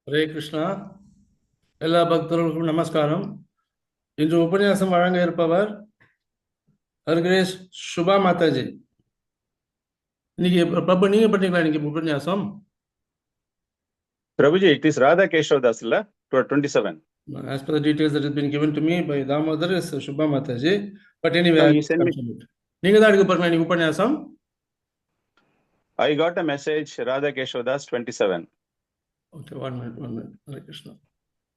ஹரே கிருஷ்ணா. எல்லா பக்தர்களுக்கும் நமஸ்காரம். இன்று உபன்யாசம் வழங்க இருப்பவர் ஹரிகிரேஷ் சுபா மாதாஜி. இன்னைக்கு பிரபு நீங்க பண்ணீங்களா இன்னைக்கு உபன்யாசம்? Prabhuji, it is Radha Keshav Das, 27. As per the details that has been given to me by Damodar is Shubha Mataji. But anyway, No, I'll he just sent me. confirm it. நீங்க தான் எடுக்க போறீங்களா இன்னைக்கு உபன்யாசம்? I got a message, Radha Keshav Das, 27. Okay, one minute. Hare Krishna.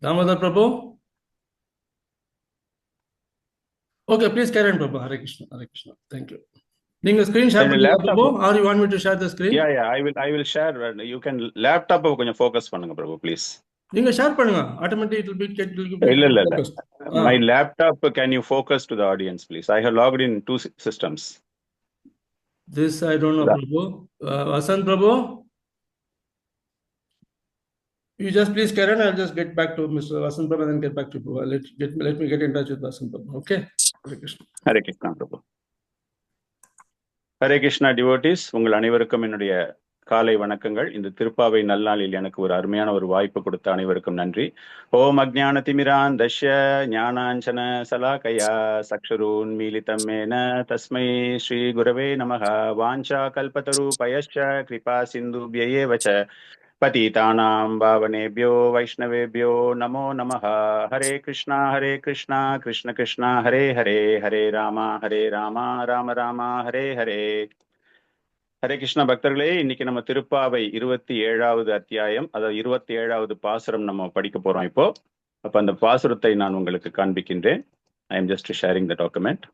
Damodar Prabhu? Okay, please carry on, Prabhu. Hare Krishna. Thank you. நீங்க screen share And பண்ணீங்களா laptop. Prabhu? Or you want me to share the screen? Yeah, I will share. You can laptop கொஞ்சம் focus பண்ணுங்க Prabhu, please. நீங்க share பண்ணுங்க. Automatically it will be இல்ல. focused. My laptop, can you focus to the audience, please? I have logged in two systems. This I don't know, Prabhu. Vasant Prabhu, you just please carry on. I'll just get back to Mr. Vasant Prabhu and then get back to Prabhu. Let me get in touch with Vasant Prabhu. Okay? Hare Krishna. Hare Krishna, Prabhu. Hare Krishna devotees, உங்கள் அனைவருக்கும் என்னுடைய காலை வணக்கங்கள். இந்த திருப்பாவை நல்நாளில் எனக்கு ஒரு அருமையான ஒரு வாய்ப்பு கொடுத்த அனைவருக்கும் நன்றி. ஓம் அஜ்ஞான திமிராந்தஸ்ய ஞானாஞ்சன சலாகயா சக்ஷுரூன் மீலிதம் மேன தஸ்மை ஸ்ரீ குரவே நமஹ. வாஞ்சா கல்பதரூபயஸ்ச கிருபா சிந்துப்யயேவ ச பதிதானாம் பாவனேபியோ வைஷ்ணவேபியோ நமோ நமஹ. ஹரே கிருஷ்ணா கிருஷ்ண கிருஷ்ணா ஹரே ஹரே, ஹரே ராமா ராம ராமா ஹரே ஹரே. ஹரே கிருஷ்ணா பக்தர்களே, இன்னைக்கு நம்ம திருப்பாவை 27வது அத்தியாயம், அதாவது 27வது பாசுரம் நம்ம படிக்க போறோம் இப்போ. அப்ப அந்த பாசுரத்தை நான் உங்களுக்கு காண்பிக்கின்றேன். I am just sharing the document.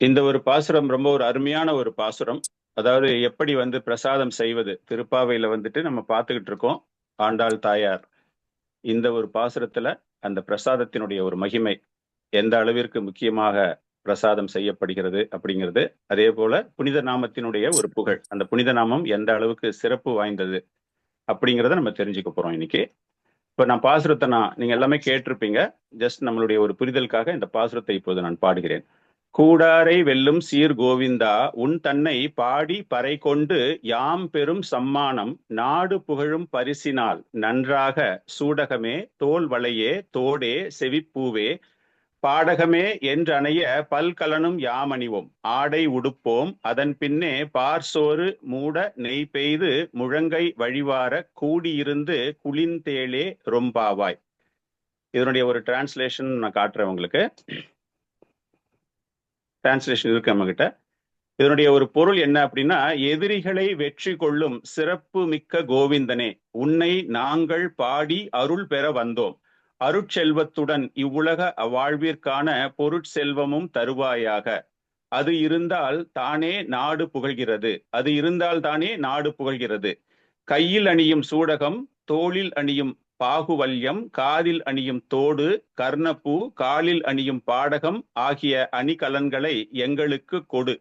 இந்த ஒரு பாசுரம் ரொம்ப ஒரு அருமையான ஒரு பாசுரம். அதாவது எப்படி பிரசாதம் செய்வது, திருப்பாவையில நம்ம பார்த்துக்கிட்டு இருக்கோம். ஆண்டாள் தாயார் இந்த ஒரு பாசுரத்துல அந்த பிரசாதத்தினுடைய ஒரு மகிமை எந்த அளவிற்கு முக்கியமாக பிரசாதம் செய்யப்படுகிறது அப்படிங்கிறது, அதே போல புனித நாமத்தினுடைய ஒரு புகழ், அந்த புனித நாமம் எந்த அளவுக்கு சிறப்பு வாய்ந்தது அப்படிங்கிறத நம்ம தெரிஞ்சுக்க போறோம் இன்னைக்கு. இப்ப நான் பாசுரத்தை நீங்க எல்லாமே கேட்டிருப்பீங்க. ஜஸ்ட் நம்மளுடைய ஒரு புரிதலுக்காக இந்த பாசுரத்தை இப்போது நான் பாடுகிறேன். கூடாரை வெல்லும் சீர் கோவிந்தா, உன் தன்னை பாடி பறை கொண்டு யாம் பெரும் சம்மானம் நாடு புகழும் பரிசினால் நன்றாக சூடகமே தோல் வளையே தோடே செவிப்பூவே பாடகமே என்றனைய பல்கலனும் யாமணிவோம் ஆடை உடுப்போம் அதன் பின்னே பார்சோறு மூட நெய் பெய்து முழங்கை வழிவார கூடியிருந்து குளிந்தேளே ரொம்பாவாய். இதனுடைய ஒரு டிரான்ஸ்லேஷன் நான் காட்டுறேன் உங்களுக்கு. டிரான்ஸ்லேஷன் இருக்கு நம்ம கிட்ட. இதனுடைய ஒரு பொருள் என்ன அப்படின்னா, எதிரிகளை வெற்றி கொள்ளும் சிறப்பு மிக்க கோவிந்தனே, உன்னை நாங்கள் பாடி அருள் பெற வந்தோம். அருட்செல்வத்துடன் இவ்வுலக வாழ்விற்கான பொருட்செல்வமும் தருவாயாக. அது இருந்தால் தானே நாடு புகழ்கிறது. கையில் அணியும் சூடகம், தோளில் அணியும் பாகுவல்யம், காதில் அணியும் தோடு, கர்ணப்பூ, காலில் அணியும் பாடகம் ஆகிய அணிகலன்களை எங்களுக்கு கொடு.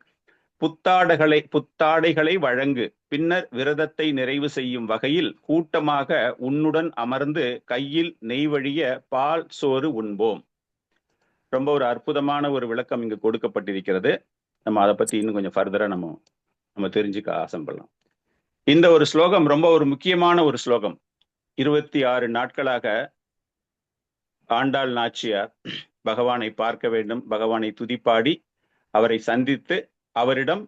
புத்தாடைகளை வழங்கு. பின்னர் விரதத்தை நிறைவு செய்யும் வகையில் கூட்டமாக உன்னுடன் அமர்ந்து கையில் நெய் வழிய பால் சோறு உண்போம். ரொம்ப ஒரு அற்புதமான ஒரு விளக்கம் இங்கு கொடுக்கப்பட்டிருக்கிறது. நம்ம அதை பத்தி இன்னும் கொஞ்சம் ஃபர்தரா நம்ம தெரிஞ்சுக்க ஆசைப்படலாம். இந்த ஒரு ஸ்லோகம் ரொம்ப ஒரு முக்கியமான ஒரு ஸ்லோகம். 26 நாட்களாக ஆண்டாள் நாச்சியார் பகவானை பார்க்க வேண்டும், பகவானை துதிப்பாடி அவரை சந்தித்து அவரிடம்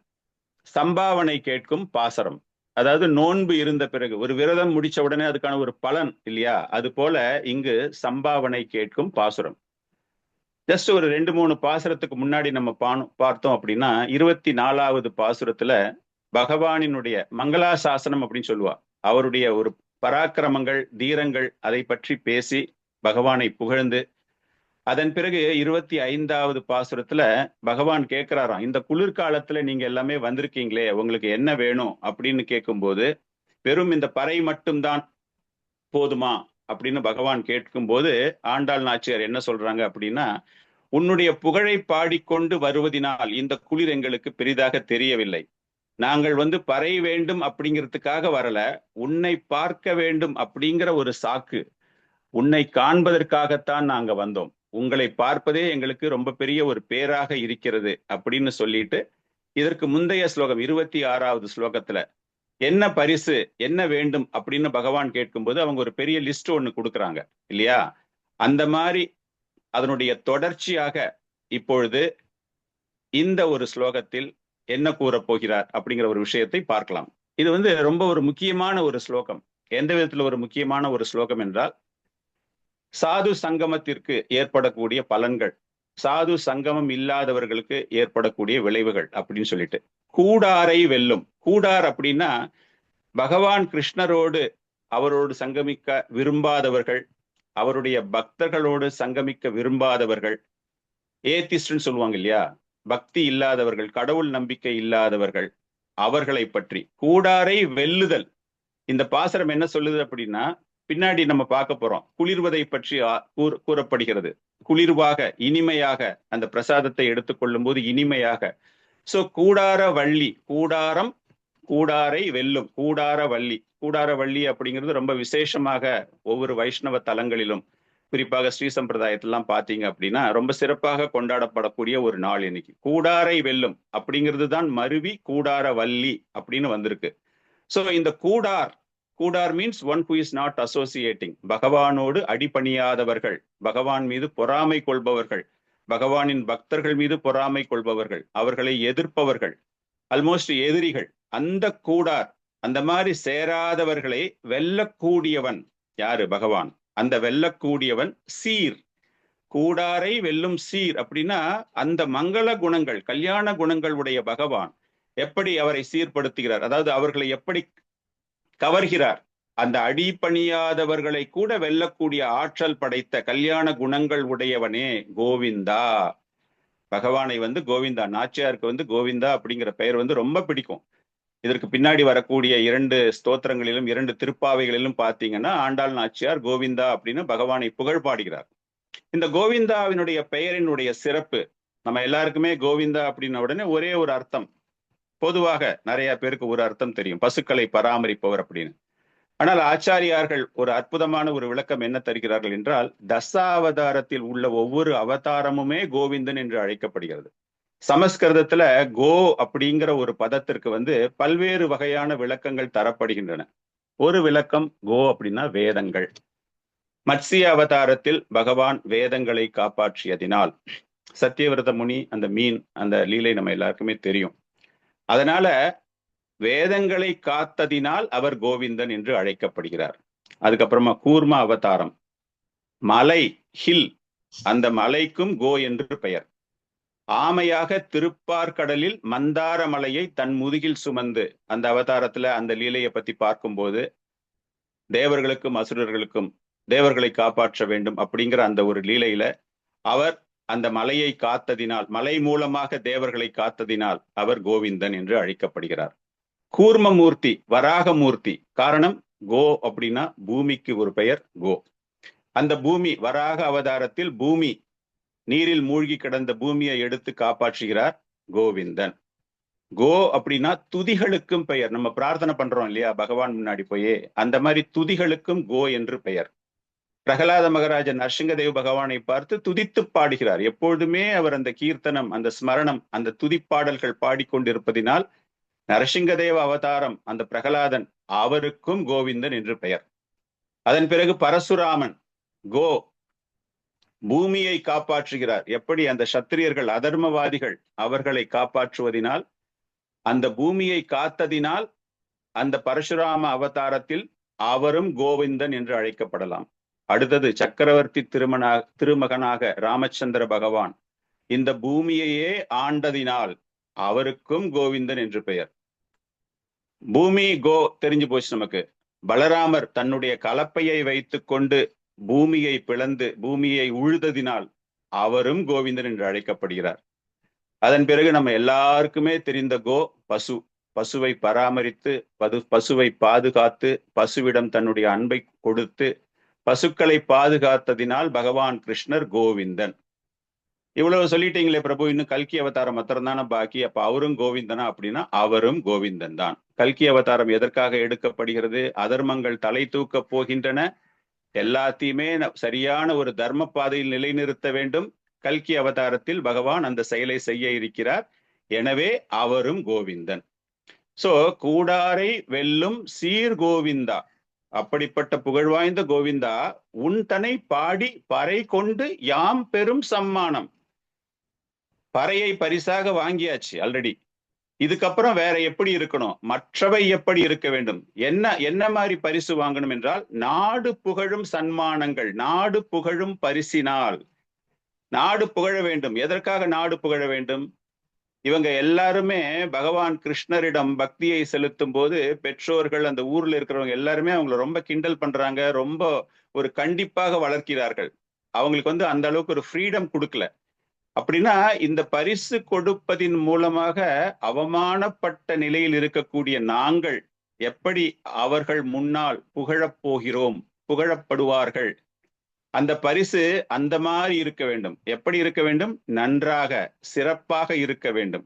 சம்பாவனை கேட்கும் பாசுரம். அதாவது நோன்பு இருந்த பிறகு ஒரு விரதம் முடிச்ச உடனே அதுக்கான ஒரு பலன் இல்லையா, அது போல இங்கு சம்பாவனை கேட்கும் பாசுரம். ஜஸ்ட் ஒரு 2-3 பாசுரத்துக்கு முன்னாடி நம்ம பார்த்தோம் அப்படின்னா, 24வது பாசுரத்துல பகவானினுடைய மங்களாசாசனம் அப்படின்னு சொல்லுவா. அவருடைய ஒரு பராக்கிரமங்கள், தீரங்கள், அதை பற்றி பேசி பகவானை புகழ்ந்து, அதன் பிறகு 25வது பாசுரத்துல பகவான் கேட்கிறாராம், இந்த குளிர்காலத்துல நீங்க எல்லாமே வந்திருக்கீங்களே, உங்களுக்கு என்ன வேணும் அப்படின்னு கேட்கும்போது, வெறும் இந்த பறை மட்டும்தான் போதுமா அப்படின்னு பகவான் கேட்கும்போது ஆண்டாள் நாச்சியார் என்ன சொல்றாங்க அப்படின்னா, உன்னுடைய புகழை பாடிக்கொண்டு வருவதினால் இந்த குளிர் எங்களுக்கு பெரிதாக தெரியவில்லை. நாங்கள் பறை வேண்டும் அப்படிங்கிறதுக்காக வரல, உன்னை பார்க்க வேண்டும் அப்படிங்கிற ஒரு சாக்கு, உன்னை காண்பதற்காகத்தான் நாங்க வந்தோம். உங்களை பார்ப்பதே எங்களுக்கு ரொம்ப பெரிய ஒரு பேராக இருக்கிறது அப்படின்னு சொல்லிட்டு இதற்கு முந்தைய ஸ்லோகம் 26வது ஸ்லோகத்துல என்ன பரிசு என்ன வேண்டும் அப்படின்னு பகவான் கேட்கும்போது அவங்க ஒரு பெரிய லிஸ்ட் ஒண்ணு கொடுக்குறாங்க இல்லையா? அந்த மாதிரி அதனுடைய தொடர்ச்சியாக இப்பொழுது இந்த ஒரு ஸ்லோகத்தில் என்ன கூறப் போகிறார் அப்படிங்கிற ஒரு விஷயத்தை பார்க்கலாம். இது ரொம்ப ஒரு முக்கியமான ஒரு ஸ்லோகம். எந்த விதத்துல ஒரு முக்கியமான ஒரு ஸ்லோகம் என்றால், சாது சங்கமத்திற்கு ஏற்படக்கூடிய பலன்கள், சாது சங்கமம் இல்லாதவர்களுக்கு ஏற்படக்கூடிய விளைவுகள் அப்படின்னு சொல்லிட்டு, கூடாரை வெல்லும். கூடார் அப்படின்னா பகவான் கிருஷ்ணரோடு அவரோடு சங்கமிக்க விரும்பாதவர்கள், அவருடைய பக்தர்களோடு சங்கமிக்க விரும்பாதவர்கள், ஏத்திஸ்ட்னு சொல்லுவாங்க இல்லையா, பக்தி இல்லாதவர்கள், கடவுள் நம்பிக்கை இல்லாதவர்கள், அவர்களை பற்றி கூடாரை வெல்லுதல். இந்த பாசுரம் என்ன சொல்லுது அப்படின்னா, பின்னாடி நம்ம பார்க்க போறோம், குளிர்வதை பற்றி கூறப்படுகிறது. குளிர்வாக இனிமையாக அந்த பிரசாதத்தை எடுத்துக்கொள்ளும் போது இனிமையாக. சோ கூடார வள்ளி, கூடாரம் கூடாரை வெல்லும், கூடார வள்ளி. கூடார வள்ளி அப்படிங்கிறது ரொம்ப விசேஷமாக ஒவ்வொரு வைஷ்ணவ தலங்களிலும், குறிப்பாக ஸ்ரீ சம்பிரதாயத்திலாம் பார்த்தீங்க அப்படின்னா ரொம்ப சிறப்பாக கொண்டாடப்படக்கூடிய ஒரு நாள் இன்னைக்கு. கூடாரை வெல்லும் அப்படிங்கிறது தான் மருவி கூடார வள்ளி அப்படின்னு வந்திருக்கு. சோ இந்த கூடார் means one who is not associating, பகவானோடு அடிபணியாதவர்கள், பகவான் மீது பொறாமை கொள்பவர்கள், பகவானின் பக்தர்கள் மீது பொறாமை கொள்பவர்கள், அவர்களை எதிர்ப்பவர்கள், ஆல்மோஸ்ட் எதிரிகள். அந்த கூடார், அந்த மாதிரி சேராதவர்களை வெல்லக்கூடியவன் யாரு? பகவான். அந்த வெல்லக்கூடியவன் சீர், கூடாரை வெல்லும் சீர் அப்படின்னா அந்த மங்கள குணங்கள், கல்யாண குணங்கள் உடைய பகவான் எப்படி அவரை சீர்படுத்துகிறார், அதாவது அவர்களை எப்படி கவர்கிறார். அந்த அடிபணியாதவர்களை கூட வெல்லக்கூடிய ஆற்றல் படைத்த கல்யாண குணங்கள் உடையவனே கோவிந்தா. பகவானை கோவிந்தா, நாச்சியாருக்கு கோவிந்தா அப்படிங்கிற பெயர் ரொம்ப பிடிக்கும். இதற்கு பின்னாடி வரக்கூடிய 2 ஸ்தோத்திரங்களிலும் 2 திருப்பாவைகளிலும் பார்த்தீங்கன்னா ஆண்டாள் நாச்சியார் கோவிந்தா அப்படின்னு பகவானை புகழ் பாடுகிறார். இந்த கோவிந்தாவினுடைய பெயரினுடைய சிறப்பு, நம்ம எல்லாருக்குமே கோவிந்தா அப்படின்ன உடனே ஒரே ஒரு அர்த்தம், பொதுவாக நிறைய பேருக்கு ஒரு அர்த்தம் தெரியும், பசுக்களை பராமரிப்பவர் அப்படின்னு. ஆனால் ஆச்சாரியார்கள் ஒரு அற்புதமான ஒரு விளக்கம் என்ன தருகிறார்கள் என்றால், தசாவதாரத்தில் உள்ள ஒவ்வொரு அவதாரமுமே கோவிந்தன் என்று அழைக்கப்படுகிறது. சமஸ்கிருதத்துல கோ அப்படிங்கிற ஒரு பதத்திற்கு பல்வேறு வகையான விளக்கங்கள் தரப்படுகின்றன. ஒரு விளக்கம், கோ அப்படின்னா வேதங்கள். மத்ஸ்ய அவதாரத்தில் பகவான் வேதங்களை காப்பாற்றியதினால், சத்தியவிரத முனி அந்த மீன் அந்த லீலை நம்ம எல்லாருக்குமே தெரியும். அதனால வேதங்களை காத்ததினால் அவர் கோவிந்தன் என்று அழைக்கப்படுகிறார். அதுக்கப்புறமா கூர்ம அவதாரம், மலை ஹில், அந்த மலைக்கும் கோ என்று பெயர். ஆமையாக திருப்பார்கடலில் மந்தார மலையை தன் முதுகில் சுமந்து, அந்த அவதாரத்துல அந்த லீலையை பத்தி பார்க்கும்போது தேவர்களுக்கும் அசுரர்களுக்கும் தேவர்களை காப்பாற்ற வேண்டும் அப்படிங்கிற அந்த ஒரு லீலையில அவர் அந்த மலையை காத்ததினால், மலை மூலமாக தேவர்களை காத்ததினால் அவர் கோவிந்தன் என்று அழைக்கப்படுகிறார். கூர்மமூர்த்தி, வராகமூர்த்தி. காரணம், கோ அப்படின்னா பூமிக்கு ஒரு பெயர் கோ. அந்த பூமி, வராக அவதாரத்தில் பூமி, நீரில் மூழ்கி கிடந்த பூமியை எடுத்து காப்பாற்றுகிறார் கோவிந்தன். கோ அப்படின்னா துதிகளுக்கும் பெயர். நம்ம பிரார்த்தனை பண்றோம் இல்லையா பகவான் முன்னாடி போய், அந்த மாதிரி துதிகளுக்கும் கோ என்று பெயர். பிரகலாத மகராஜன் நரசிங்கதேவ பகவானை பார்த்து துதித்து பாடுகிறார். எப்பொழுதுமே அவர் அந்த கீர்த்தனம், அந்த ஸ்மரணம், அந்த துதிப்பாடல்கள் பாடிக்கொண்டிருப்பதினால் நரசிங்கதேவ அவதாரம் அந்த பிரகலாதன், அவருக்கும் கோவிந்தன் என்று பெயர். அதன் பிறகு பரசுராமன், கோ, பூமியை காப்பாற்றுகிறார். எப்படி அந்த சத்திரியர்கள் அதர்மவாதிகள் அவர்களை காப்பாற்றுவதினால், அந்த பூமியை காத்ததினால் அந்த பரசுராம அவதாரத்தில் அவரும் கோவிந்தன் என்று அழைக்கப்படலாம். அடுத்தது சக்கரவர்த்தி திருமகனாக ராமச்சந்திர பகவான் இந்த பூமியையே ஆண்டதினால் அவருக்கும் கோவிந்தன் என்று பெயர். பூமி கோ தெரிஞ்சு போச்சு நமக்கு. பலராமர் தன்னுடைய கலப்பையை வைத்துக் கொண்டு பூமியை பிளந்து பூமியை உழுததினால் அவரும் கோவிந்தன் என்று அழைக்கப்படுகிறார். அதன் பிறகு நம்ம எல்லாருக்குமே தெரிந்த கோ, பசு. பசுவை பராமரித்து பசுவை பாதுகாத்து பசுவிடம் தன்னுடைய அன்பை கொடுத்து பசுக்களை பாதுகாத்ததினால் பகவான் கிருஷ்ணர் கோவிந்தன். இவ்வளவு சொல்லிட்டீங்களே பிரபு, இன்னும் கல்கி அவதாரம் மாத்திரம் தானே பாக்கி, அப்ப அவரும் கோவிந்தனா அப்படின்னா அவரும் கோவிந்தன் தான். கல்கி அவதாரம் எதற்காக எடுக்கப்படுகிறது? அதர்மங்கள் தலை தூக்க போகின்றன, எல்லாத்தையுமே சரியான ஒரு தர்ம பாதையில் நிலைநிறுத்த வேண்டும். கல்கி அவதாரத்தில் பகவான் அந்த செயலை செய்ய இருக்கிறார். எனவே அவரும் கோவிந்தன். சோ கூடாரை வெல்லும் சீர் கோவிந்தா, அப்படிப்பட்ட புகழ்வாய்ந்த கோவிந்தா, உன் தனை பாடி பறை கொண்டு யாம் பெரும் சம்மானம். பறையை பரிசாக வாங்கியாச்சு ஆல்ரெடி. இதுக்கப்புறம் வேற எப்படி இருக்கணும், மற்றவை எப்படி இருக்க வேண்டும், என்ன மாதிரி பரிசு வாங்கணும் என்றால், நாடு புகழும் சன்மானங்கள், நாடு புகழும் பரிசினால் நாடு புகழ வேண்டும். எதற்காக நாடு புகழ வேண்டும்? இவங்க எல்லாருமே பகவான் கிருஷ்ணரிடம் பக்தியை செலுத்தும் போது பெற்றோர்கள், அந்த ஊர்ல இருக்கிறவங்க எல்லாருமே அவங்களை ரொம்ப கிண்டல் பண்றாங்க, ரொம்ப ஒரு கண்டிப்பாக வளர்க்கிறார்கள். அவங்களுக்கு அந்த அளவுக்கு ஒரு ஃப்ரீடம் கொடுக்கல. அப்படின்னா இந்த பரிசு கொடுப்பதின் மூலமாக அவமானப்பட்ட நிலையில் இருக்கக்கூடிய நாங்கள் எப்படி அவர்கள் முன்னால் புகழப் போகிறோம், புகழப்படுவார்கள். அந்த பரிசு அந்த மாதிரி இருக்க வேண்டும். எப்படி இருக்க வேண்டும்? நன்றாக, சிறப்பாக இருக்க வேண்டும்.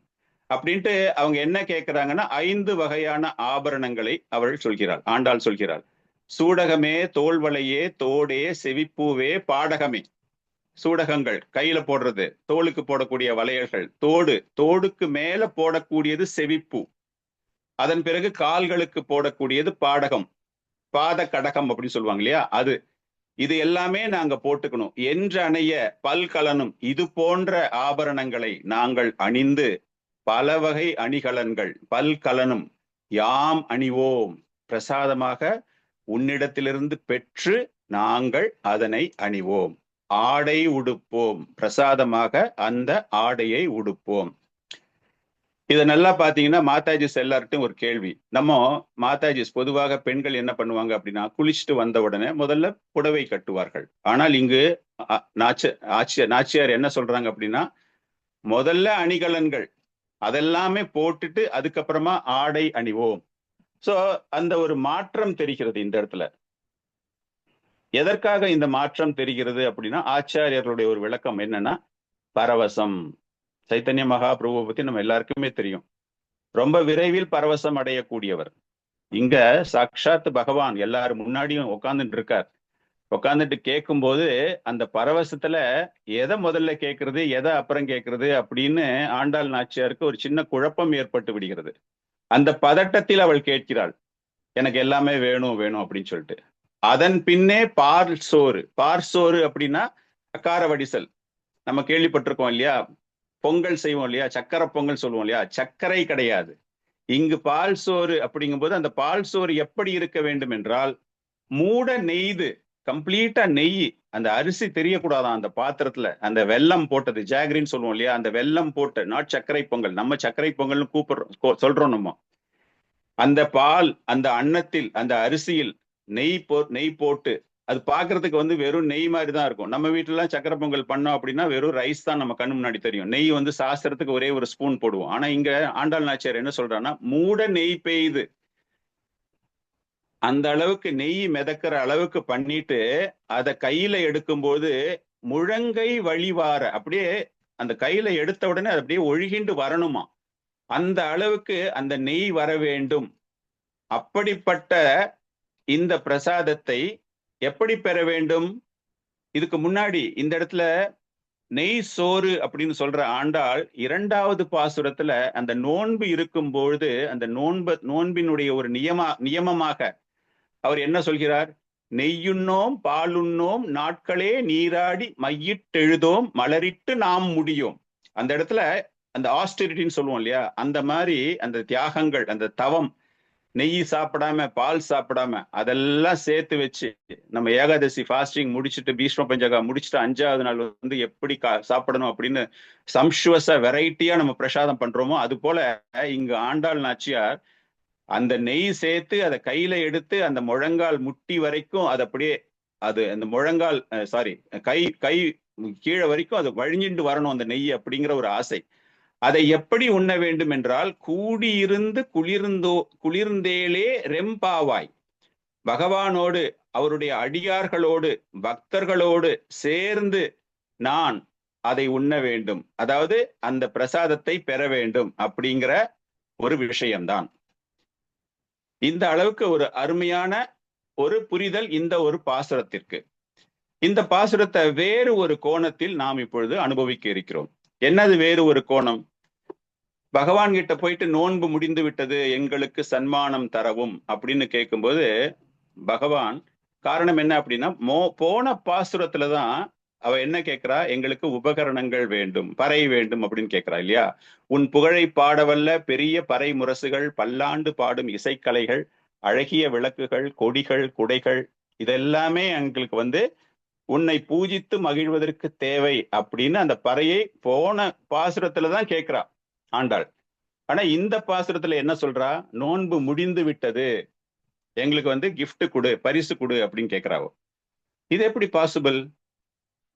அப்படின்ட்டு அவங்க என்ன கேட்கிறாங்கன்னா, 5 வகையான ஆபரணங்களை அவள் சொல்கிறாள், ஆண்டாள் சொல்கிறாள். சூடகமே, தோல்வளையே, தோடே, செவிப்பூவே, பாடகமே. சூடகங்கள் கையில போடுறது, தோளுக்கு போடக்கூடிய வளையல்கள், தோடுக்கு மேல போடக்கூடியது செவிப்பூ, அதன் பிறகு கால்களுக்கு போடக்கூடியது பாடகம், பாத கடகம் அப்படின்னு சொல்லுவாங்க இல்லையா, அது. இது எல்லாமே நாங்க போட்டுக்கணும். என்று அணைய பல்கலனும், இது போன்ற ஆபரணங்களை நாங்கள் அணிந்து, பல வகை அணிகலன்கள் பல்கலனும் யாம் அணிவோம், பிரசாதமாக உன்னிடத்திலிருந்து பெற்று நாங்கள் அதனை அணிவோம். ஆடை உடுப்போம், பிரசாதமாக அந்த ஆடையை உடுப்போம். இதை நல்லா பாத்தீங்கன்னா மாதாஜிஸ் எல்லார்ட்டும் ஒரு கேள்வி. நம்ம மாதாஜிஸ் பொதுவாக பெண்கள் என்ன பண்ணுவாங்க அப்படின்னா, குளிச்சுட்டு வந்த உடனே முதல்ல புடவை கட்டுவார்கள். ஆனால் இங்கு நாச்சியார் என்ன சொல்றாங்க அப்படின்னா, முதல்ல அணிகலன்கள் அதெல்லாமே போட்டுட்டு அதுக்கப்புறமா ஆடை அணிவோம். சோ அந்த ஒரு மாற்றம் தெரிகிறது இந்த இடத்துல. எதற்காக இந்த மாற்றம் தெரிகிறது அப்படின்னா, ஆச்சாரியர்களுடைய ஒரு விளக்கம் என்னன்னா, பரவசம். சைத்தன்ய மகாபிரபுவை பத்தி நம்ம எல்லாருக்குமே தெரியும், ரொம்ப விரைவில் பரவசம் அடையக்கூடியவர். இங்க சாக்ஷாத் பகவான் எல்லாரும் முன்னாடியும் உட்கார்ந்துட்டு இருக்கார். உட்கார்ந்துட்டு கேட்கும்போது அந்த பரவசத்துல எதை முதல்ல கேட்கறது, எதை அப்புறம் கேட்கறது அப்படின்னு ஆண்டாள் நாச்சியாருக்கு ஒரு சின்ன குழப்பம் ஏற்பட்டு விடுகிறது. அந்த பதட்டத்தில் அவள் கேட்கிறாள், எனக்கு எல்லாமே வேணும் வேணும் அப்படின்னு சொல்லிட்டு. அதன் பின்னே பார்சோறு அப்படின்னா அக்கார வடிசல். நம்ம கேள்விப்பட்டிருக்கோம் இல்லையா, பொங்கல் செய்வோம் இல்லையா, சக்கரை பொங்கல் சொல்லுவோம் இல்லையா, சர்க்கரை கிடையாது இங்கு பால் சோறு. அப்படிங்கும்போது அந்த பால் சோறு எப்படி இருக்க வேண்டும் என்றால், மூட நெய்து, கம்ப்ளீட்டா நெய், அந்த அரிசி தெரியக்கூடாதான் அந்த பாத்திரத்துல. அந்த வெல்லம் போட்டது, ஜாகரின்னு சொல்லுவோம் இல்லையா, அந்த வெல்லம் போட்டு, நாட் சர்க்கரை பொங்கல், நம்ம சர்க்கரை பொங்கல்னு சொல்றோம் நம்ம. அந்த பால், அந்த அன்னத்தில், அந்த அரிசியில் நெய் போட்டு, அது பாக்குறதுக்கு வெறும் நெய் மாதிரி தான் இருக்கும். நம்ம வீட்டுல எல்லாம் சக்கரை பொங்கல் பண்ணோம் அப்படின்னா வெறும் ரைஸ் தான் நம்ம கண்ணு முன்னாடி தெரியும். நெய் சாஸ்திரத்துக்கு ஒரே ஒரு ஸ்பூன் போடுவோம். ஆனா இங்க ஆண்டாள் நாச்சியார் என்ன சொல்றான்னா, மூட நெய் பெய்து, அந்த அளவுக்கு நெய் மிதக்கிற அளவுக்கு பண்ணிட்டு அதை கையில எடுக்கும்போது முழங்கை வழிவார, அப்படியே அந்த கையில எடுத்த உடனே அது அப்படியே ஒழுகிண்டு வரணுமா, அந்த அளவுக்கு அந்த நெய் வர வேண்டும். அப்படிப்பட்ட இந்த பிரசாதத்தை எப்படி பெற வேண்டும்? இதுக்கு முன்னாடி இந்த இடத்துல நெய் சோறு அப்படின்னு சொல்ற ஆண்டாள் 2வது பாசுரத்துல அந்த நோன்பு இருக்கும் பொழுது அந்த நோன்பினுடைய ஒரு நியமமாக அவர் என்ன சொல்கிறார்? நெய்யுண்ணோம் பாலுண்ணோம் நாட்களே நீராடி மையிட்டெழுதோம் மலரிட்டு நாம் முடியோம். அந்த இடத்துல அந்த ஆஸ்டெரிட்டின்னு சொல்லுவோம் இல்லையா, அந்த மாதிரி அந்த தியாகங்கள், அந்த தவம், நெய் சாப்பிடாம பால் சாப்பிடாம அதெல்லாம் சேர்த்து வச்சு நம்ம ஏகாதசி ஃபாஸ்டிங் முடிச்சுட்டு பீஷ்ம பஞ்சகா முடிச்சுட்டு 5வது நாள் எப்படி சாப்பிடணும் அப்படின்னு சம்சுவச வெரைட்டியா நம்ம பிரசாதம் பண்றோமோ, அது போல இங்கு ஆண்டாள் நாச்சியார் அந்த நெய் சேர்த்து அதை கையில எடுத்து அந்த முழங்கால் முட்டி வரைக்கும் அது அப்படியே அந்த முழங்கால் கை கீழே வரைக்கும் அது வழிஞ்சிட்டு வரணும் அந்த நெய் அப்படிங்கிற ஒரு ஆசை. அதை எப்படி உண்ண வேண்டும் என்றால், கூடியிருந்து குளிர்ந்தேலே ரெம்பாவாய், பகவானோடு அவருடைய அடியார்களோடு பக்தர்களோடு சேர்ந்து நான் அதை உண்ண வேண்டும், அதாவது அந்த பிரசாதத்தை பெற வேண்டும் அப்படிங்கிற ஒரு விஷயம்தான். இந்த அளவுக்கு ஒரு அருமையான ஒரு புரிதல் இந்த ஒரு பாசுரத்திற்கு. இந்த பாசுரத்தை வேறு ஒரு கோணத்தில் நாம் இப்பொழுது அனுபவிக்க இருக்கிறோம். என்னது வேறு ஒரு கோணம்? பகவான் கிட்ட போயிட்டு நோன்பு முடிந்து விட்டது, எங்களுக்கு சன்மானம் தரவும் அப்படின்னு கேட்கும்போது பகவான் காரணம் என்ன அப்படின்னா, போன பாசுரத்துலதான் அவ என்ன கேட்கிறா, எங்களுக்கு உபகரணங்கள் வேண்டும், பறை வேண்டும் அப்படின்னு கேட்கிறா இல்லையா? உன் புகழை பாடவல்ல பெரிய பறை முரசுகள், பல்லாண்டு பாடும் இசைக்கலைகள், அழகிய விளக்குகள், கொடிகள், குடைகள், இதெல்லாமே எங்களுக்கு உன்னை பூஜித்து மகிழ்வதற்கு தேவை அப்படின்னு அந்த பறையை போன பாசுரத்துலதான் கேட்கிறா ஆண்டாள். ஆனா இந்த பாசுரத்துல என்ன சொல்றா? நோன்பு முடிந்து விட்டது, எங்களுக்கு gift கொடு, பரிசு கொடு அப்படின்னு கேட்கிறாவோ. இது எப்படி பாசிபிள்?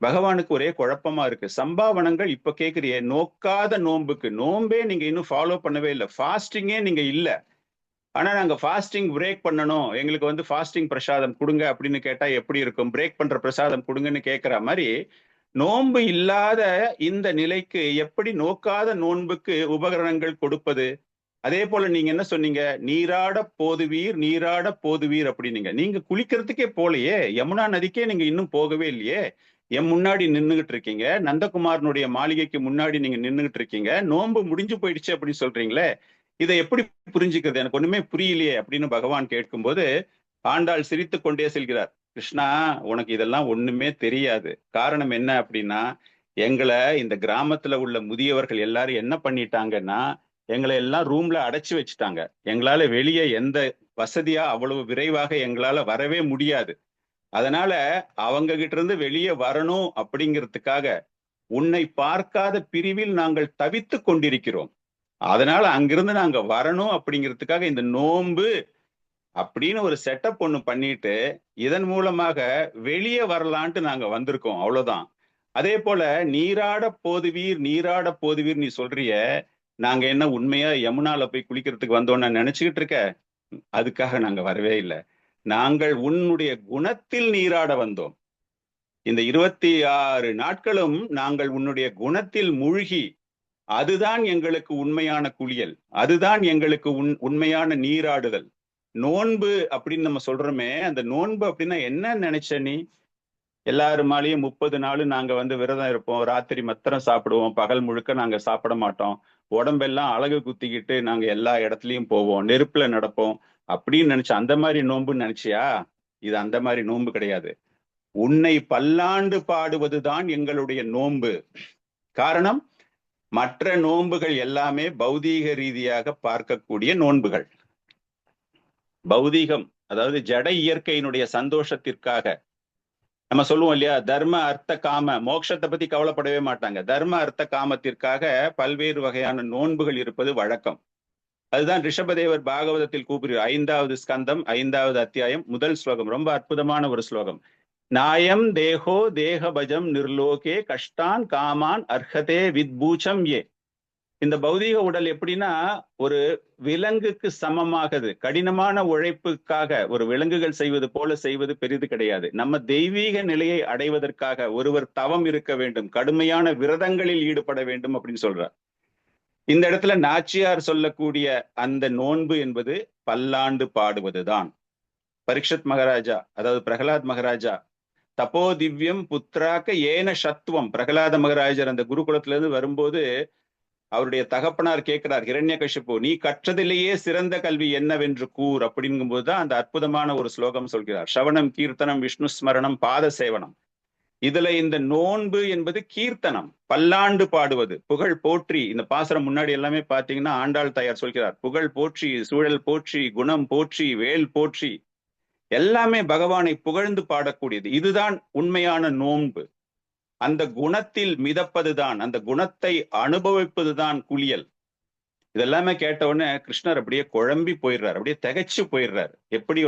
பகவானுக்கு ஒரே குழப்பமா இருக்கு. சம்பாவனங்கள் இப்ப கேட்கிறியே, நோக்காத நோன்புக்கு, நோன்பே நீங்க இன்னும் ஃபாலோ பண்ணவே இல்லை, ஃபாஸ்டிங்கே நீங்க இல்ல, ஆனா நாங்க ஃபாஸ்டிங் பிரேக் பண்ணணும், எங்களுக்கு ஃபாஸ்டிங் பிரசாதம் கொடுங்க அப்படின்னு கேட்டா எப்படி இருக்கும்? பிரேக் பண்ற பிரசாதம் கொடுங்கன்னு கேட்கிற மாதிரி நோன்பு இல்லாத இந்த நிலைக்கு எப்படி நோக்காத நோன்புக்கு உபகரணங்கள் கொடுப்பது? அதே போல நீங்க என்ன சொன்னீங்க? நீராட போதுவீர், நீராட போதுவீர் அப்படின்னீங்க. நீங்க குளிக்கிறதுக்கே போலையே, யமுனா நதிக்கே நீங்க இன்னும் போகவே இல்லையே. என் முன்னாடி நின்றுகிட்டு இருக்கீங்க, நந்தகுமாரனுடைய மாளிகைக்கு முன்னாடி நீங்க நின்றுகிட்டு இருக்கீங்க, நோன்பு முடிஞ்சு போயிடுச்சு அப்படின்னு சொல்றீங்களே, இதை எப்படி புரிஞ்சுக்கிறது? எனக்கு ஒண்ணுமே புரியலையே அப்படின்னு பகவான் கேட்கும்போது ஆண்டாள் சிரித்து கொண்டே செல்கிறார். கிருஷ்ணா, உனக்கு இதெல்லாம் ஒண்ணுமே தெரியாது. காரணம் என்ன அப்படின்னா, எங்களை இந்த கிராமத்துல உள்ள முதியவர்கள் எல்லாரும் என்ன பண்ணிட்டாங்கன்னா, எங்களை எல்லாம் ரூம்ல அடைச்சு வச்சுட்டாங்க. எங்களால வெளியே எந்த வசதியா அவ்வளவு விரைவாக எங்களால வரவே முடியாது. அதனால அவங்க கிட்ட இருந்து வெளியே வரணும் அப்படிங்கிறதுக்காக உன்னை பார்க்காத பிரிவில் நாங்கள் தவித்து கொண்டிருக்கிறோம். அதனால அங்கிருந்து நாங்க வரணும் அப்படிங்கிறதுக்காக இந்த நோன்பு அப்படின்னு ஒரு செட்டப் ஒண்ணு பண்ணிட்டு இதன் மூலமாக வெளியே வரலான்ட்டு நாங்க வந்திருக்கோம், அவ்வளவுதான். அதே போல நீராட போதுவீர், நீராட போதுவீர் நீ சொல்றிய, நாங்க என்ன உண்மையா யமுனால போய் குளிக்கிறதுக்கு வந்தோம்னு நினைச்சுக்கிட்டு இருக்க? அதுக்காக நாங்க வரவே இல்லை. நாங்கள் உன்னுடைய குணத்தில் நீராட வந்தோம். இந்த 26 நாட்களும் நாங்கள் உன்னுடைய குணத்தில் மூழ்கி, அதுதான் எங்களுக்கு உண்மையான குளியல், அதுதான் எங்களுக்கு உண்மையான நீராடுதல். நோன்பு அப்படின்னு நம்ம சொல்றோமே, அந்த நோன்பு அப்படின்னா என்ன நினைச்ச நீ? எல்லாருமாலையும் 30 நாள் நாங்க விரதம் இருப்போம், ராத்திரி மத்திரம் சாப்பிடுவோம், பகல் முழுக்க நாங்க சாப்பிட மாட்டோம், உடம்பெல்லாம் அழகு குத்திக்கிட்டு நாங்க எல்லா இடத்துலயும் போவோம், நெருப்புல நடப்போம் அப்படின்னு நினைச்ச அந்த மாதிரி நோன்புன்னு நினைச்சியா? இது அந்த மாதிரி நோன்பு கிடையாது. உன்னை பல்லாண்டு பாடுவதுதான் எங்களுடைய நோன்பு. காரணம், மற்ற நோன்புகள் எல்லாமே பௌதீக ரீதியாக பார்க்கக்கூடிய நோன்புகள். பௌதீகம், அதாவது ஜட இயற்கையினுடைய சந்தோஷத்திற்காக நம்ம சொல்லுவோம் இல்லையா, தர்ம அர்த்த காம, மோட்சத்தை பத்தி கவலைப்படவே மாட்டாங்க. தர்ம அர்த்த காமத்திற்காக பல்வேறு வகையான நோன்புகள் இருப்பது வழக்கம். அதுதான் ரிஷபதேவர் பாகவதத்தில் கூப்பிடுகிறார். 5வது ஸ்கந்தம் 5வது அத்தியாயம் 1 ஸ்லோகம், ரொம்ப அற்புதமான ஒரு ஸ்லோகம். நாயம் தேகோ தேகபஜம் நிர்லோகே கஷ்டான் காமான் அர்ஹதே வித்பூச்சம் ஏ. இந்த பௌதீக உடல் எப்படின்னா ஒரு விலங்குக்கு சமமாகுது. கடினமான உழைப்புக்காக ஒரு விலங்குகள் செய்வது போல செய்வது பெரிது கிடையாது. நம்ம தெய்வீக நிலையை அடைவதற்காக ஒருவர் தவம் இருக்க வேண்டும், கடுமையான விரதங்களில் ஈடுபட வேண்டும் அப்படின்னு சொல்றார். இந்த இடத்துல நாச்சியார் சொல்லக்கூடிய அந்த நோன்பு என்பது பல்லாண்டு பாடுவதுதான். பரீட்சத் மகாராஜா, அதாவது பிரகலாத் மகாராஜா, தப்போ திவ்யம் புத்திராக்க ஏன சத்துவம், பிரகலாத மகாராஜர் அந்த குருகுலத்துல இருந்து வரும்போது அவருடைய தகப்பனார் கேட்கிறார், ஹிரண்யகசிப்பு, நீ கற்றதிலேயே சிறந்த கல்வி என்னவென்று கூர் அப்படிங்கும்போதுதான் அந்த அற்புதமான ஒரு ஸ்லோகம் சொல்கிறார். சவணம் கீர்த்தனம் விஷ்ணு ஸ்மரணம் பாத சேவனம். இதுல இந்த நோன்பு என்பது கீர்த்தனம், பல்லாண்டு பாடுவது, புகழ் போற்றி. இந்த பாசுரம் முன்னாடி எல்லாமே பாத்தீங்கன்னா ஆண்டாள் தாயார் சொல்கிறார், புகழ் போற்றி, சூழல் போற்றி, குணம் போற்றி, வேல் போற்றி, எல்லாமே பகவானை புகழ்ந்து பாடக்கூடியது. இதுதான் உண்மையான நோன்பு. அந்த குணத்தில் மிதப்பதுதான், அந்த குணத்தை அனுபவிப்பதுதான் குளியல். இதெல்லாமே கேட்ட உடனே கிருஷ்ணர் அப்படியே குழம்பி போயிடுறார், அப்படியே திகைச்சு போயிடுறார். எப்படி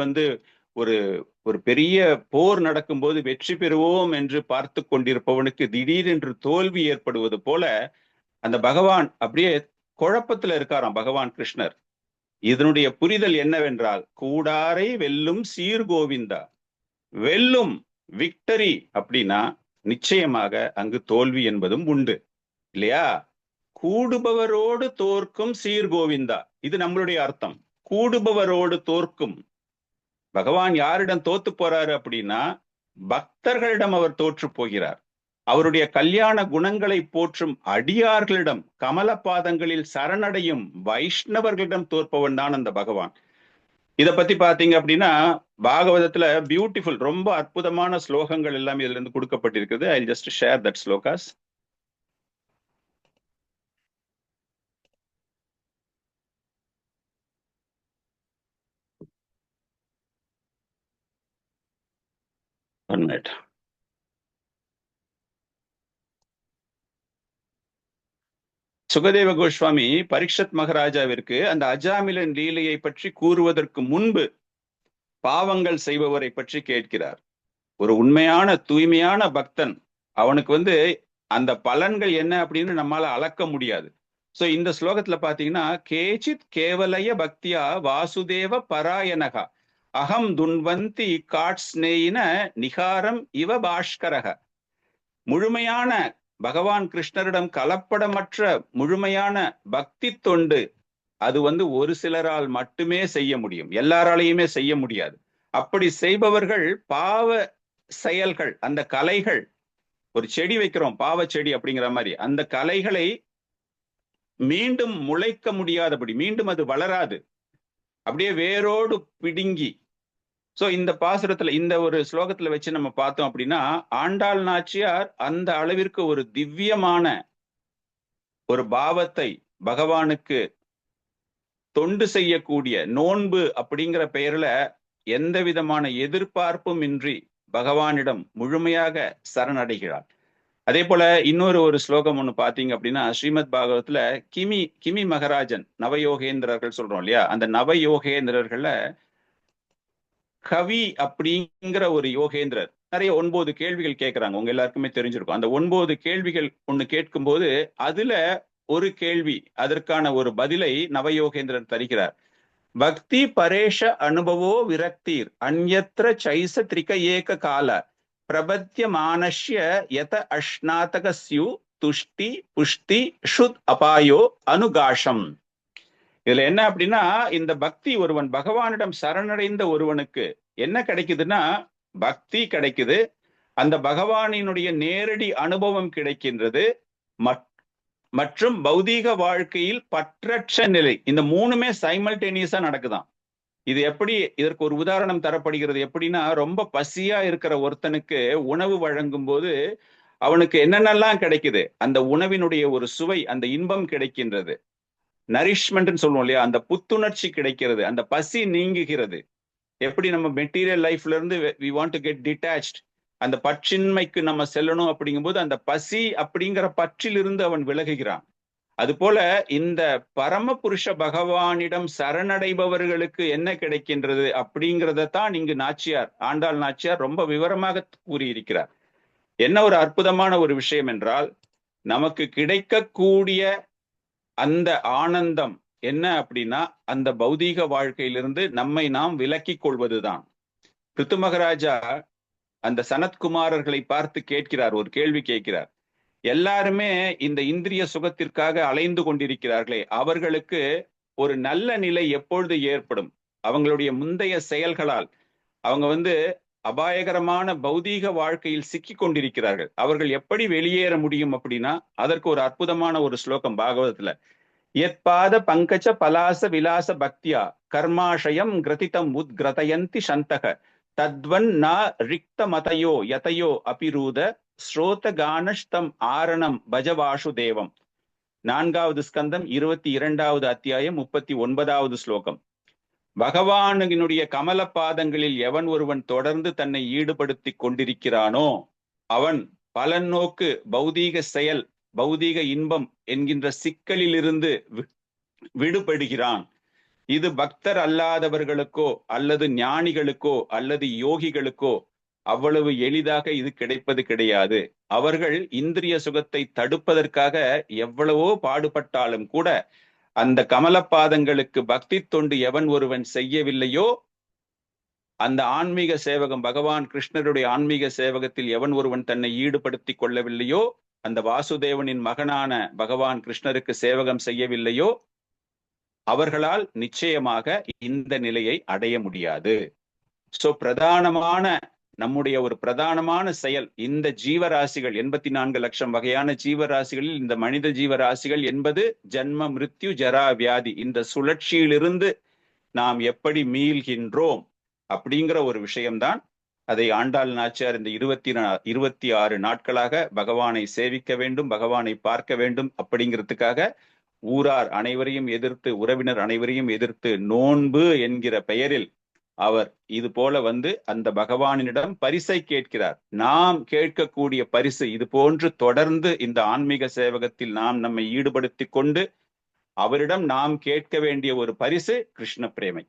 ஒரு ஒரு பெரிய போர் நடக்கும்போது வெற்றி பெறுவோம் என்று பார்த்து கொண்டிருப்பவனுக்கு திடீரென்று தோல்வி ஏற்படுவது போல அந்த பகவான் அப்படியே குழப்பத்துல இருக்காராம் பகவான் கிருஷ்ணர். இதனுடைய புரிதல் என்னவென்றால், கூடாரை வெல்லும் சீர்கோவிந்தா. வெல்லும், விக்டரி அப்படின்னா நிச்சயமாக அங்கு தோல்வி என்பதும் உண்டு இல்லையா? கூடுபவரோடு தோற்கும் சீர்கோவிந்தா, இது நம்மளுடைய அர்த்தம். கூடுபவரோடு தோற்கும், பகவான் யாரிடம் தோத்து போறாரு அப்படின்னா பக்தர்களிடம் அவர் தோற்று போகிறார். அவருடைய கல்யாண குணங்களை போற்றும் அடியார்களிடம், கமல பாதங்களில் சரணடையும் வைஷ்ணவர்களிடம் தோற்பவன் தான் அந்த பகவான். இத பத்தி பாத்தீங்க அப்படின்னா பாகவதத்துல பியூட்டிஃபுல், ரொம்ப அற்புதமான ஸ்லோகங்கள் எல்லாம் இதுல இருந்து கொடுக்கப்பட்டிருக்குது. I just share that slokas. One minute. Sukadeva Goswami Parikshit மகாராஜாவிற்கு அந்த அஜாமிலன் லீலையை பற்றி கூறுவதற்கு முன்பு பாவங்கள் செய்பவரை பற்றி கேட்கிறார். ஒரு உண்மையான தூய்மையான பக்தன், அவனுக்கு அந்த பலன்கள் என்ன அப்படின்னு நம்மால அளக்க முடியாது. சோ இந்த ஸ்லோகத்துல பாத்தீங்கன்னா, கேச்சித் கேவலய பக்தியா வாசுதேவ பராயணகா அகம் துன்வந்தி காட்ஸ்னேயின நிகாரம் இவ பாஷ்கரக. முழுமையான பகவான் கிருஷ்ணரிடம் கலப்படமற்ற முழுமையான பக்தி தொண்டு அது ஒரு சிலரால் மட்டுமே செய்ய முடியும், எல்லாராலையுமே செய்ய முடியாது. அப்படி செய்பவர்கள் பாவ செயல்கள், அந்த கலைகள், ஒரு செடி வைக்கிறோம் பாவ செடி அப்படிங்கிற மாதிரி, அந்த கலைகளை மீண்டும் முளைக்க முடியாதபடி, மீண்டும் அது வளராது, அப்படியே வேரோடு பிடுங்கி. சோ இந்த பாசுரத்துல, இந்த ஒரு ஸ்லோகத்துல வச்சு நம்ம பார்த்தோம் அப்படின்னா, ஆண்டாள் நாச்சியார் அந்த அளவிற்கு ஒரு திவ்யமான ஒரு பாவத்தை பகவானுக்கு தொண்டு செய்யக்கூடிய, நோன்பு அப்படிங்கிற பெயர்ல எந்த விதமான எதிர்பார்ப்பும் இன்றி பகவானிடம் முழுமையாக சரணடைகிறார். அதே போல இன்னொரு ஸ்லோகம் ஒண்ணு பாத்தீங்க அப்படின்னா, ஸ்ரீமத் பாகவத்துல கிமி மகராஜன் நவயோகேந்திரர்கள் சொல்றோம் இல்லையா, அந்த நவயோகேந்திரர்கள்ல கவி அப்படிங்கிற ஒரு யோகேந்திரர் நிறைய 9 கேள்விகள் கேட்கிறாங்க. உங்க எல்லாருக்குமே தெரிஞ்சிருக்கும். அந்த 9 கேள்விகள் ஒண்ணு கேட்கும்போது அதுல ஒரு கேள்வி, அதற்கான ஒரு பதிலை நவயோகேந்திரன் தருகிறார். பக்தி பரேஷ அனுபவோ விரக்தீர் அந்யத்ர சைச திரிக ஏக கால பிரபத்திய மானஷ்ய யத அஷ்நாதக ஸ்யு துஷ்டி புஷ்டி ஷுத் அபாயோ அனுகாஷம். இதுல என்ன அப்படின்னா, இந்த பக்தி, ஒருவன் பகவானிடம் சரணடைந்த ஒருவனுக்கு என்ன கிடைக்குதுன்னா, பக்தி கிடைக்குது, அந்த பகவானினுடைய நேரடி அனுபவம் கிடைக்கின்றது, மற்றும் பௌதீக வாழ்க்கையில் பற்றற்ற நிலை. இந்த மூணுமே சைமல்டேனியஸா நடக்குதான். இது எப்படி, இதற்கு ஒரு உதாரணம் தரப்படுகிறது. எப்படின்னா, ரொம்ப பசியா இருக்கிற ஒருத்தனுக்கு உணவு வழங்கும் போது அவனுக்கு என்னென்னலாம் கிடைக்குது, அந்த உணவினுடைய ஒரு சுவை, அந்த இன்பம் கிடைக்கின்றது, நரிஷ்மெண்ட் சொல்லுவோம் இல்லையா, அந்த புத்துணர்ச்சி கிடைக்கிறது, அந்த பசி நீங்குகிறது. எப்படி நம்ம மெட்டீரியல் லைஃப்ல இருந்து we want to get detached, அந்த பற்றின்மைக்கு நம்ம செல்லணும் அப்படிங்கும்போது அந்த பசி அப்படிங்கிற பற்றிலிருந்து அவன் விலகுகிறான். அது போல இந்த பரம புருஷ பகவானிடம் சரணடைபவர்களுக்கு என்ன கிடைக்கின்றது அப்படிங்கிறதான் இங்கு நாச்சியார், ஆண்டாள் நாச்சியார் ரொம்ப விவரமாக கூறியிருக்கிறார். என்ன ஒரு அற்புதமான ஒரு விஷயம் என்றால், நமக்கு கிடைக்கக்கூடிய அந்த ஆனந்தம் என்ன அப்படின்னா, அந்த பௌதீக வாழ்க்கையிலிருந்து நம்மை நாம் விலக்கிக் கொள்வதுதான். பிருத்து மகாராஜா அந்த சனத்குமாரர்களை பார்த்து கேட்கிறார், ஒரு கேள்வி கேட்கிறார். எல்லாருமே இந்த இந்திரிய சுகத்திற்காக அலைந்து கொண்டிருக்கிறார்களே, அவர்களுக்கு ஒரு நல்ல நிலை எப்பொழுது ஏற்படும்? அவங்களுடைய முந்தைய செயல்களால் அவங்க அபாயகரமான பௌதீக வாழ்க்கையில் சிக்கி கொண்டிருக்கிறார்கள். அவர்கள் எப்படி வெளியேற முடியும் அப்படின்னா, அதற்கு ஒரு அற்புதமான ஒரு ஸ்லோகம் பாகவதத்துல, யத்பாத பங்கஜ பலாச விலாச பக்தியா கர்மாஷயம் கிரதிதம் உத்கிரதயந்தி சந்தக தத்வன் நா ரிக்த மதயோ யதயோ அபிரூத ஸ்ரோத கானஷ்தம் ஆரணம் பஜவாஷு தேவம். 4வது ஸ்கந்தம் 22வது அத்தியாயம் 39வது ஸ்லோகம். பகவானுடைய கமல பாதங்களில் எவன் ஒருவன் தொடர்ந்து தன்னை ஈடுபடுத்தி கொண்டிருக்கிறானோ அவன் பலன் நோக்கு பௌதீக செயல், பௌதீக இன்பம் என்கின்ற சிக்கலிலிருந்து விடுபடுகிறான். இது பக்தர் அல்லாதவர்களுக்கோ அல்லது ஞானிகளுக்கோ அல்லது யோகிகளுக்கோ அவ்வளவு எளிதாக இது கிடைப்பது கிடையாது. அவர்கள் இந்திரிய சுகத்தை தடுப்பதற்காக எவ்வளவோ பாடுபட்டாலும் கூட அந்த கமலப்பாதங்களுக்கு பக்தி தொண்டு எவன் ஒருவன் செய்யவில்லையோ, அந்த ஆன்மீக சேவகம், பகவான் கிருஷ்ணருடைய ஆன்மீக சேவகத்தில் எவன் ஒருவன் தன்னை ஈடுபடுத்தி கொள்ளவில்லையோ, அந்த வாசுதேவனின் மகனான பகவான் கிருஷ்ணருக்கு சேவகம் செய்யவில்லையோ, அவர்களால் நிச்சயமாக இந்த நிலையை அடைய முடியாது. சோ நம்முடைய ஒரு பிரதானமான செயல் இந்த ஜீவராசிகள் 84 லட்சம் வகையான ஜீவராசிகளில் இந்த மனித ஜீவராசிகள் என்பது ஜன்ம மிருத்யு ஜரா வியாதி இந்த சுழற்சியிலிருந்து நாம் எப்படி மீள்கின்றோம் அப்படிங்கிற ஒரு விஷயம்தான். அதை ஆண்டாள் நாச்சியார் இந்த 26 நாட்களாக பகவானை சேவிக்க வேண்டும், பகவானை பார்க்க வேண்டும் அப்படிங்கிறதுக்காக ஊரார் அனைவரையும் எதிர்த்து, உறவினர் அனைவரையும் எதிர்த்து நோன்பு என்கிற பெயரில் அவர் இது போல அந்த பகவானிடம் பரிசை கேட்கிறார். நாம் கேட்கக்கூடிய பரிசு இது போன்று தொடர்ந்து இந்த ஆன்மீக சேவகத்தில் நாம் நம்மை ஈடுபடுத்தி கொண்டு அவரிடம் நாம் கேட்க வேண்டிய ஒரு பரிசு கிருஷ்ண பிரேமை.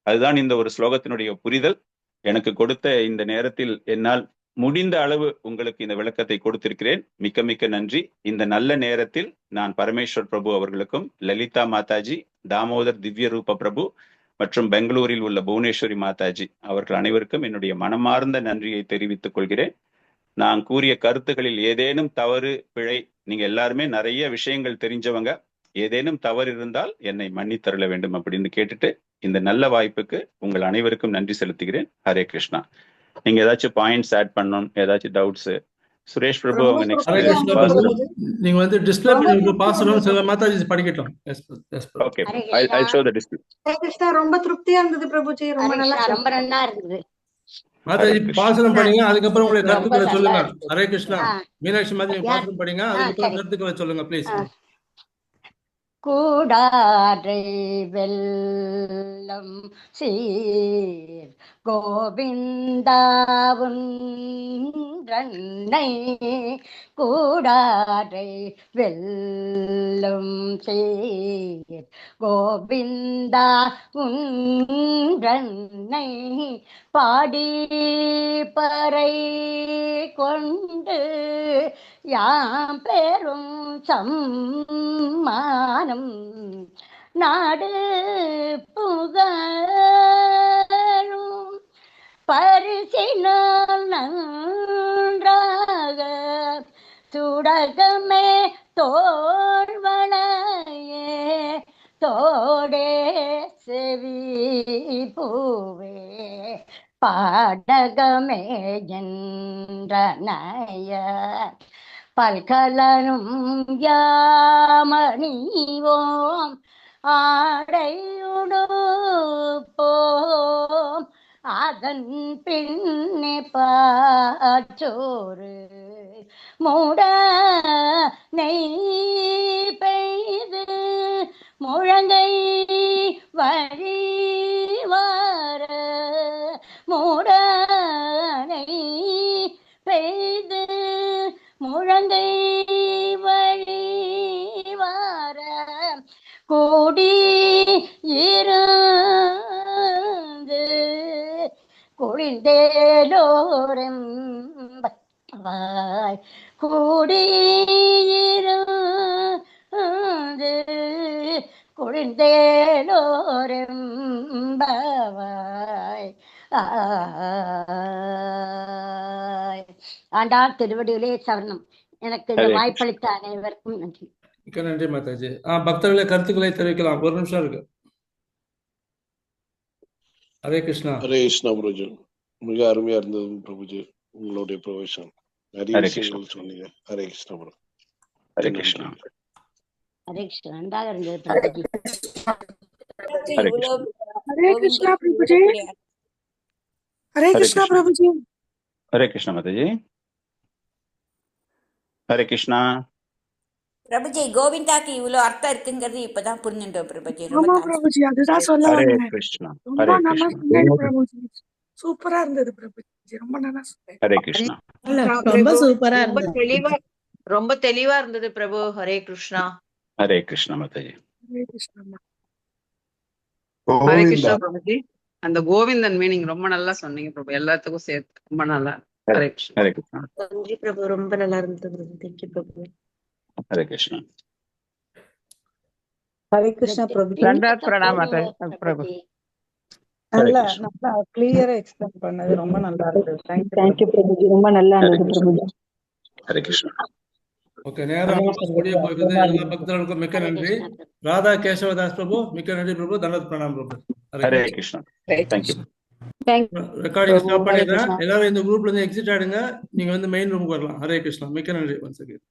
அதுதான் இந்த ஒரு ஸ்லோகத்தினுடைய புரிதல். எனக்கு கொடுத்த இந்த நேரத்தில் என்னால் முடிந்த அளவு உங்களுக்கு இந்த விளக்கத்தை கொடுத்திருக்கிறேன். மிக்க மிக்க நன்றி. இந்த நல்ல நேரத்தில் நான் பரமேஸ்வர் பிரபு அவர்களுக்கும், லலிதா மாதாஜி, தாமோதர் திவ்ய ரூப பிரபு மற்றும் பெங்களூரில் உள்ள புவனேஸ்வரி மாதாஜி அவர்கள் அனைவருக்கும் என்னுடைய மனமார்ந்த நன்றியை தெரிவித்துக் கொள்கிறேன். நான் கூறிய கருத்துக்களில் ஏதேனும் தவறு பிழை, நீங்க எல்லாருமே நிறைய விஷயங்கள் தெரிஞ்சவங்க, ஏதேனும் தவறு இருந்தால் என்னை மன்னித்தருள வேண்டும் அப்படின்னு கேட்டுட்டு இந்த நல்ல வாய்ப்புக்கு உங்கள் அனைவருக்கும் நன்றி செலுத்துகிறேன். ஹரே கிருஷ்ணா. நீங்க ஏதாச்சும் பாயிண்ட்ஸ் ஆட் பண்ணணும், ஏதாச்சும் டவுட்ஸ்? சுரேஷ் பிரபு அவங்க ஹரே கிருஷ்ணா பிரபு, நீங்க டிஸ்ப்ளே பண்ணி பாஸ்வேர்ட் சில மாதாஜி படிக்கட்டும். Okay, I show the display. Hare Krishna. ரொம்ப திருப்தியா இருந்தது பிரபுஜி, ரொம்ப நல்லா இருந்தது. மாதாஜி பாசனம் படிங்க, அதுக்கப்புறம் உங்களுடைய கருத்துக்களை சொல்லுங்க. ஹரே கிருஷ்ணா. மீனாட்சி மாதாஜி பாசனம் படிங்க, அதுக்கப்புறம் கருத்துக்களை சொல்லுங்க ப்ளீஸ். கூடாரை வெல்லம் சீர் கோவிந்தாவுன் கூடாரை வெல்லும் சீர் கோவிந்தா உன்னை பாடி பறை கொண்டு யாம் பெரும் சம்மானம் நாடு புகழும் பரிசினால் நன்றாக சுடகமே தோள்வளையே தோடே செவி பூவே பாடகமே என்றனைய பல்கலனும் யாமணிவோம் ஆடையுடுப்போம் அதன் பின்னே பாச்சோறு மூட நெய் பெய்து முழங்கை வழிவார மூட நெய் பெய்து முழங்கை வழிவார கூடி இருந்து குளிர்ந்தேலோரெம்பாய் கூடி இருந்து குளிர்ந்தேலோரெம்பாய் ஆண்டாள் திருவடிகளே சரணம். எனக்கு இந்த வாய்ப்பளித்த அனைவருக்கும் நன்றி. மிக்க நன்றி மாதாஜி. பக்தர்களை கருத்துக்களை தெரிவிக்கலாம், ஒரு நிமிஷம் இருக்கு. ஹரே கிருஷ்ணா. ஹரே கிருஷ்ணா பிரபுஜி, மிக அருமையா இருந்தது பிரபுஜி உங்களுடைய பிரவேசம், நிறைய விஷயங்கள் சொன்னீங்க. ஹரே கிருஷ்ணா பிரபு. ஹரே கிருஷ்ணா. ஹரே கிருஷ்ணா. நன்றாக இருந்தது பிரபுஜி. ஹரே கிருஷ்ணா பிரபுஜி. ஹரே கிருஷ்ணா பிரபுஜி. ஹரே கிருஷ்ணா மாதாஜி. ஹரே கிருஷ்ணா பிரபுஜி. கோவிந்தாக்கு இவ்வளவு அர்த்தம் இருக்குங்கிறது இப்பதான் புரிஞ்சுட்டோம் பிரபுஜி. ஆமா பிரபுஜி, அதுதான் சொல்ல ஹரே வந்தேன். கிருஷ்ணா. ரொம்ப ஹரே நல்லா கிருஷ்ணா. சொன்னீங்க பிரபுஜி, சூப்பரா இருந்தது பிரபுஜி, ரொம்ப நல்லா சொன்னீங்க. ஹரே கிருஷ்ணா. ரொம்ப சூப்பரா ரொம்ப இருந்தது. தெளிவா இருந்தது பிரபு. ஹரே கிருஷ்ணா. ஹரே கிருஷ்ணா மாதாஜி. ஹரே கிருஷ்ணா. ஹரே கிருஷ்ணா பிரபுஜி. அந்த கோவிந்தன் மீனிங் ரொம்ப நல்லா சொன்னீங்க பிரபு, எல்லாத்துக்கும் சேர்த்து ரொம்ப நல்லா. ஹரே கிருஷ்ணா. ஹரே கிருஷ்ணா. நன்றி பிரபு, ரொம்ப நல்லா இருந்தது பிரபு. தேங்க்யூ பிரபு. ஹரே கிருஷ்ணா. ஹரே கிருஷ்ணா பிரபு. தண்டவத் பிரணாமம் பிரபு. நல்லா கிளியரா எக்ஸ்பிளைன் பண்ணது ரொம்ப நல்லா இருந்தது. தேங்க்யூ பிரபுஜி, ரொம்ப நல்லா இருந்தது பிரபுஜி. ஹரே கிருஷ்ணா. ஓகே, நேரம் முடிய போகிறது. எல்லா பக்தர்களுக்கும் மிக்க நன்றி. ராதா கேசவதாஸ் பிரபு, மிக்க நன்றி பிரபு. தண்டவத் பிரணாமம் Prabhu. Hare Krishna. Thank you. Recording stop Hare பண்ணிடுறேன். கிருஷ்ணா. எல்லாரும் இந்த குரூப்ல இருந்து எக்ஸிட் ஆயிடுங்க. நீங்க வந்து மெயின் ரூமுக்கு வரலாம். ஹரே கிருஷ்ணா. மிக்க நன்றி once again.